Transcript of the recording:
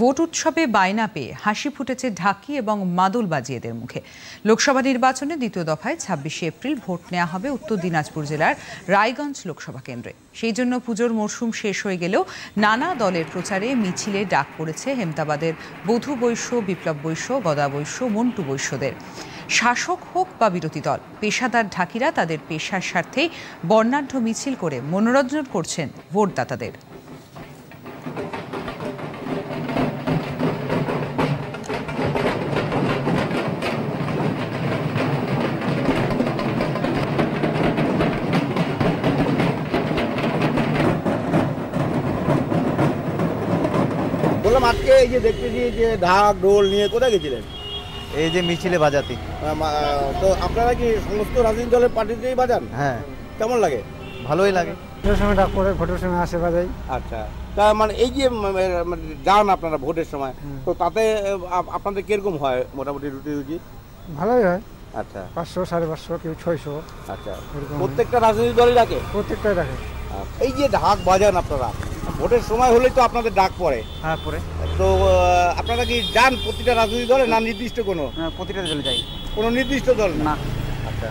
Vote উৎসবে বায়না পেয়ে হাসি ফুটেছে ঢাকি এবং মাদলবাজিয়েদের মুখে। লোকসভা নির্বাচনে দ্বিতীয় দফায় ২৬শে এপ্রিল ভোট নেওয়া হবে উত্তর দিনাজপুর জেলার রায়গঞ্জ লোকসভা কেন্দ্রে। সেই জন্য পুজোর মরশুম শেষ হয়ে গেলেও নানা দলের প্রচারে মিছিলে ডাক পড়েছে হেমতাবাদের বধূ বৈশ্য, বিপ্লব বৈশ্য, গদা বৈশ্য, মন্টু বৈশ্যদের। শাসক হোক বা বিরোধী দল, পেশাদার ঢাকিরা তাদের পেশার স্বার্থেই বর্ণাঢ্য মিছিল করে মনোরঞ্জন করছেন ভোটদাতাদের। বললাম আজকে এই যে দেখতেছি যে ঢাক ঢোল নিয়ে কোথায় গেছিলেন? এই যে মিছিলে বাজাতে। তো আপনারা কি সমস্ত রাজনৈতিক দলের পার্টিতেই বাজান? হ্যাঁ। কেমন লাগে? ভালোই লাগে। ভোটের সময় ডাক পড়ে, ভোটের সময় আসে বাজাই। আচ্ছা, তা মানে এই যে যান আপনারা ভোটের সময়, তো তাতে আপনাদের কিরকম হয় মোটামুটি রুটি? ভালোই হয়। আচ্ছা, ৫০০, ৫৫০, কেউ ৬০০। আচ্ছা, প্রত্যেকটা রাজনৈতিক দলই ডাকে? প্রত্যেকটাই ডাকে। এই যে ঢাক বাজান আপনারা, ভোটের সময় হলেই তো আপনাদের ডাক পড়ে। হ্যাঁ, পরে। তো আপনারা কি যান প্রতিটা রাজনৈতিক দলে না নির্দিষ্ট কোনো? প্রতিটা দলে যাই। কোনো নির্দিষ্ট দল না। আচ্ছা।